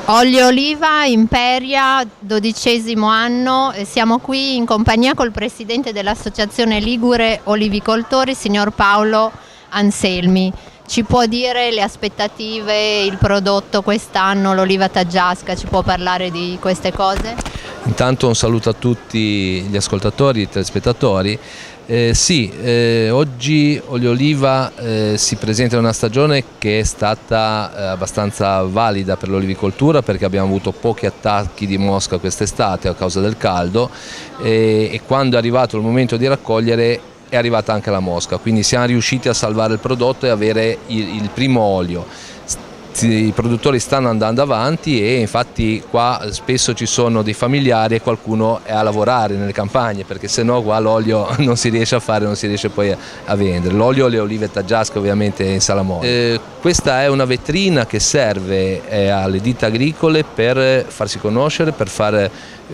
Olio Oliva Imperia, 12° anno, siamo qui in compagnia col presidente dell'Associazione Ligure Olivicoltori, signor Paolo Anselmi. Ci può dire le aspettative, il prodotto quest'anno, l'oliva taggiasca, ci può parlare di queste cose? Intanto un saluto a tutti gli ascoltatori e telespettatori. Oggi Olio Oliva si presenta in una stagione che è stata abbastanza valida per l'olivicoltura, perché abbiamo avuto pochi attacchi di mosca quest'estate a causa del caldo e quando è arrivato il momento di raccogliere è arrivata anche la mosca, quindi siamo riusciti a salvare il prodotto e avere il primo olio. I produttori stanno andando avanti e infatti qua spesso ci sono dei familiari e qualcuno è a lavorare nelle campagne, perché se no qua l'olio non si riesce a fare, non si riesce poi a vendere. L'olio, le olive taggiasche ovviamente in salamonia. Questa è una vetrina che serve alle ditte agricole per farsi conoscere, per far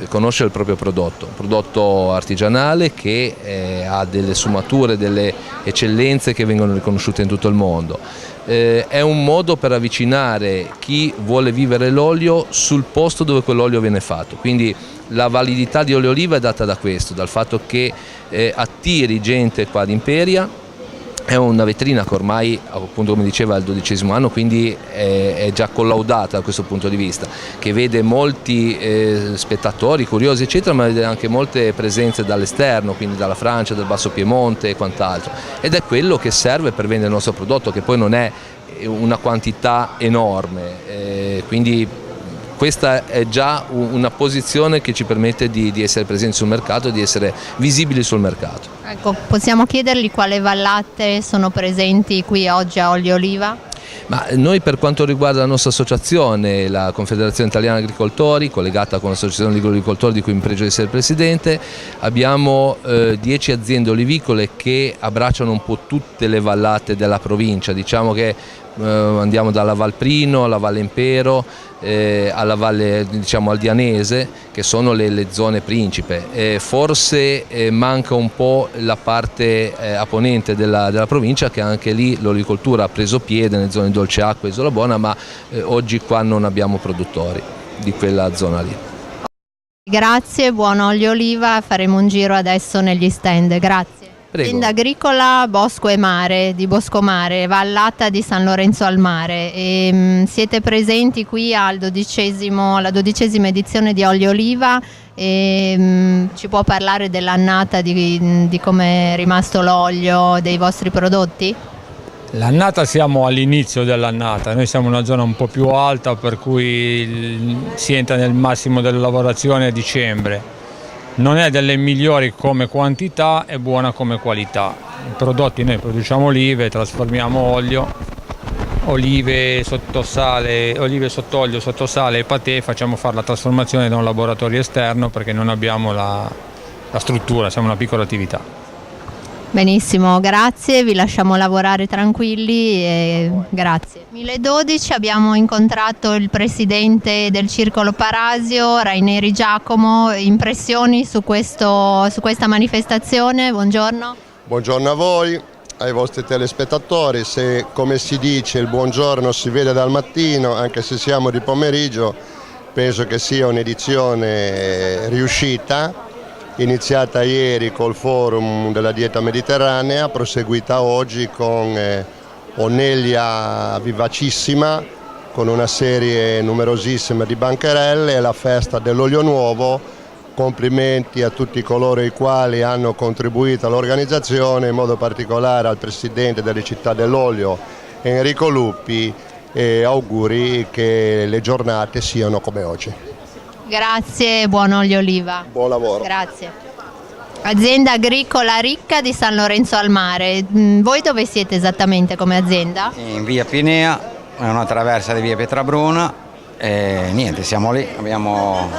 conoscere il proprio prodotto, un prodotto artigianale che ha delle sfumature, delle eccellenze che vengono riconosciute in tutto il mondo. È un modo per avvicinare chi vuole vivere l'olio sul posto dove quell'olio viene fatto, quindi la validità di Olio Oliva è data da questo, dal fatto che attiri gente qua ad Imperia. È una vetrina che ormai, appunto come diceva, è il 12° anno, quindi è già collaudata da questo punto di vista, che vede molti spettatori, curiosi eccetera, ma vede anche molte presenze dall'esterno, quindi dalla Francia, dal Basso Piemonte e quant'altro, ed è quello che serve per vendere il nostro prodotto, che poi non è una quantità enorme, quindi questa è già una posizione che ci permette di essere presenti sul mercato e di essere visibili sul mercato. Ecco, possiamo chiedergli quali vallate sono presenti qui oggi a Olio Oliva? Ma noi, per quanto riguarda la nostra associazione, la Confederazione Italiana Agricoltori, collegata con l'Associazione Ligure Agricoltori di cui mi pregio di essere presidente, abbiamo 10 aziende olivicole che abbracciano un po' tutte le vallate della provincia. Diciamo che andiamo dalla Val Prino alla Valle Impero, alla Valle, diciamo, Aldianese, che sono le zone principe. Forse manca un po' la parte a ponente della provincia, che anche lì l'olivicoltura ha preso piede nelle zone di Dolce Acqua e Isola Buona, ma oggi qua non abbiamo produttori di quella zona lì. Grazie, buon olio oliva, faremo un giro adesso negli stand, grazie. Prego. Azienda agricola Bosco e Mare di Boscomare, vallata di San Lorenzo al Mare. Siete presenti qui alla 12ª edizione di Olio Oliva e ci può parlare dell'annata, di come è rimasto l'olio, dei vostri prodotti? L'annata, siamo all'inizio dell'annata, noi siamo in una zona un po' più alta, per cui si entra nel massimo della lavorazione a dicembre. Non è delle migliori come quantità, è buona come qualità. I prodotti, noi produciamo olive, trasformiamo olio, olive sott'olio, sottosale e patè, facciamo fare la trasformazione da un laboratorio esterno perché non abbiamo la struttura, siamo una piccola attività. Benissimo, grazie, vi lasciamo lavorare tranquilli e grazie. 2012 abbiamo incontrato il presidente del Circolo Parasio, Raineri Giacomo. Impressioni su questa manifestazione? Buongiorno. Buongiorno a voi, ai vostri telespettatori. Se, come si dice, il buongiorno si vede dal mattino, anche se siamo di pomeriggio, penso che sia un'edizione riuscita, iniziata ieri col forum della dieta mediterranea, proseguita oggi con Oneglia vivacissima, con una serie numerosissima di bancherelle e la festa dell'olio nuovo. Complimenti a tutti coloro i quali hanno contribuito all'organizzazione, in modo particolare al presidente delle Città dell'Olio Enrico Luppi, e auguri che le giornate siano come oggi. Grazie, buon olio oliva. Buon lavoro. Grazie. Azienda agricola Ricca di San Lorenzo al Mare. Voi dove siete esattamente come azienda? In via Pinea, è una traversa di via Pietrabruna e niente, siamo lì, abbiamo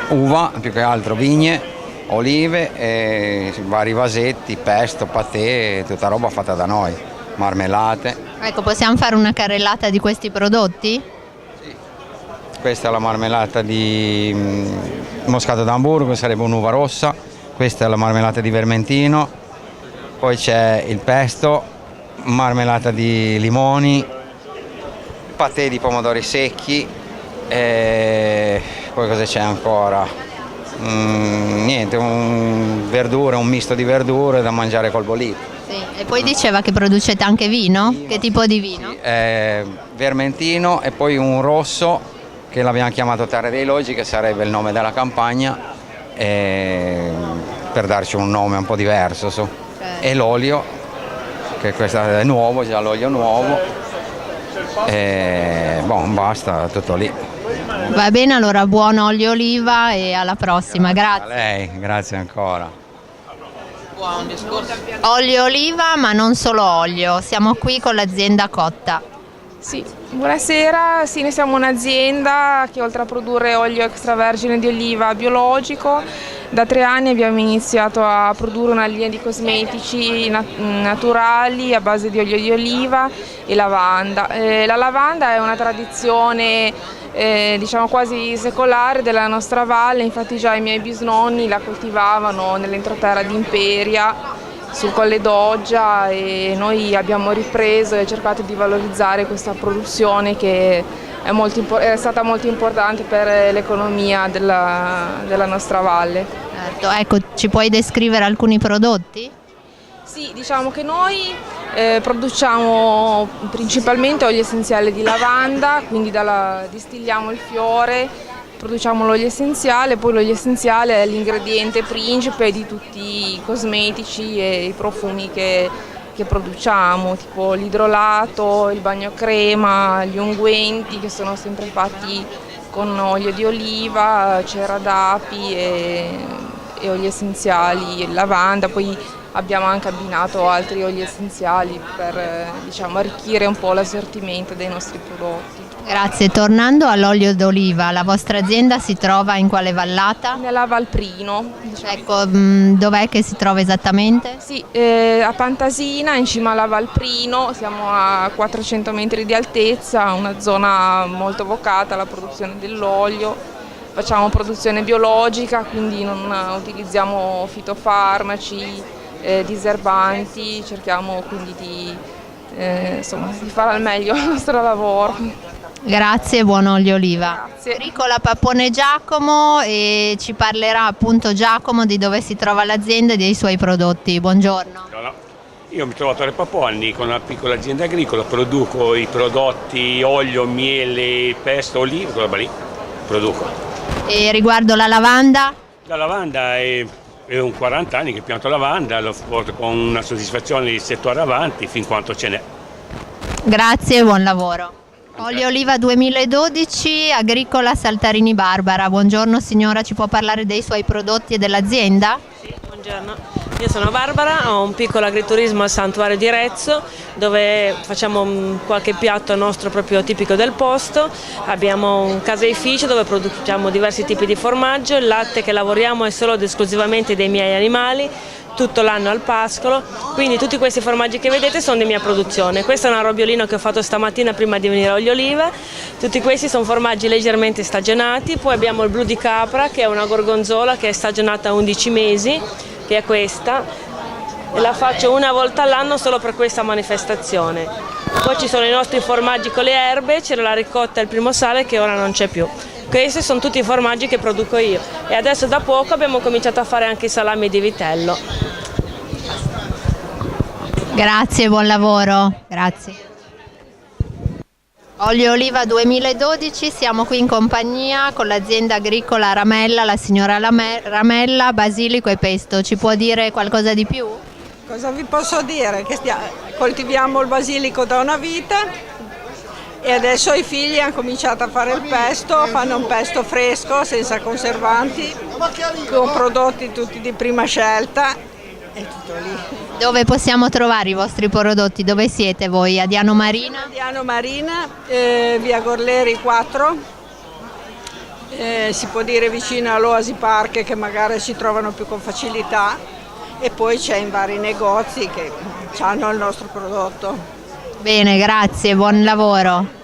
uva, più che altro vigne, olive, e vari vasetti, pesto, patè, tutta roba fatta da noi, marmellate. Ecco, possiamo fare una carrellata di questi prodotti? Questa è la marmellata di Moscato d'Amburgo, sarebbe un'uva rossa. Questa è la marmellata di Vermentino. Poi c'è il pesto, marmellata di limoni, patè di pomodori secchi, e poi cosa c'è ancora? Niente, verdure, un misto di verdure da mangiare col bolito. Sì. E poi diceva che producete anche vino? Che tipo di vino? Sì, vermentino e poi un rosso che l'abbiamo chiamato Terra dei Loggi, che sarebbe il nome della campagna, per darci un nome un po' diverso. E l'olio, che questo è nuovo, già l'olio nuovo. Basta, tutto lì. Va bene, allora buon olio oliva e alla prossima, grazie. A lei, grazie ancora. Olio oliva, ma non solo olio, siamo qui con l'azienda Cotta. Sì, buonasera, sì, noi siamo un'azienda che oltre a produrre olio extravergine di oliva biologico, da 3 anni abbiamo iniziato a produrre una linea di cosmetici naturali a base di olio di oliva e lavanda. La lavanda è una tradizione diciamo quasi secolare della nostra valle, infatti già i miei bisnonni la coltivavano nell'entroterra di Imperia, sul Colle d'Oggia, e noi abbiamo ripreso e cercato di valorizzare questa produzione che è stata molto importante per l'economia della nostra valle. Certo, ecco, ci puoi descrivere alcuni prodotti? Sì, diciamo che noi produciamo principalmente olio essenziale di lavanda, quindi distilliamo il fiore, produciamo l'olio essenziale, poi l'olio essenziale è l'ingrediente principe di tutti i cosmetici e i profumi che produciamo, tipo l'idrolato, il bagno crema, gli unguenti che sono sempre fatti con olio di oliva, cera d'api e oli essenziali, lavanda, poi abbiamo anche abbinato altri oli essenziali per diciamo, arricchire un po' l'assortimento dei nostri prodotti. Grazie, tornando all'olio d'oliva, la vostra azienda si trova in quale vallata? Nella Valprino. Diciamo. Ecco, dov'è che si trova esattamente? Sì, a Pantasina, in cima alla Valprino, siamo a 400 metri di altezza, una zona molto vocata alla produzione dell'olio. Facciamo produzione biologica, quindi non utilizziamo fitofarmaci, diserbanti, cerchiamo quindi di fare al meglio il nostro lavoro. Grazie, buon olio oliva. Grazie. Agricola Pappone Giacomo, e ci parlerà appunto Giacomo di dove si trova l'azienda e dei suoi prodotti. Buongiorno. Io mi trovo a Torre Paponni con una piccola azienda agricola, produco i prodotti olio, miele, pesto, olive, quella roba lì, produco. E riguardo la lavanda? La lavanda è un 40 anni che pianto lavanda, lo porto con una soddisfazione di 7 ore avanti fin quanto ce n'è. Grazie e buon lavoro. Olio oliva 2012, Agricola Saltarini Barbara. Buongiorno signora, ci può parlare dei suoi prodotti e dell'azienda? Sì, buongiorno. Io sono Barbara, ho un piccolo agriturismo al Santuario di Rezzo dove facciamo qualche piatto nostro proprio tipico del posto. Abbiamo un caseificio dove produciamo diversi tipi di formaggio, il latte che lavoriamo è solo ed esclusivamente dei miei animali, tutto l'anno al pascolo, quindi tutti questi formaggi che vedete sono di mia produzione. Questo è un arrobiolino che ho fatto stamattina prima di venire a olio oliva. Tutti questi sono formaggi leggermente stagionati, poi abbiamo il blu di capra che è una gorgonzola che è stagionata a 11 mesi, che è questa, e la faccio una volta all'anno solo per questa manifestazione. Poi ci sono i nostri formaggi con le erbe, c'era la ricotta e il primo sale che ora non c'è più. Questi sono tutti i formaggi che produco io e adesso da poco abbiamo cominciato a fare anche i salami di vitello. Grazie, buon lavoro. Grazie. Olio oliva 2012, siamo qui in compagnia con l'azienda agricola Ramella, la signora Ramella, basilico e pesto. Ci può dire qualcosa di più? Cosa vi posso dire? Che coltiviamo il basilico da una vita e adesso i figli hanno cominciato a fare il pesto, fanno un pesto fresco, senza conservanti, con prodotti tutti di prima scelta e tutto lì. Dove possiamo trovare i vostri prodotti? Dove siete voi? A Diano Marina? A Diano Marina, via Gorleri 4, si può dire vicino all'Oasi Park che magari si trovano più con facilità, e poi c'è in vari negozi che hanno il nostro prodotto. Bene, grazie, buon lavoro.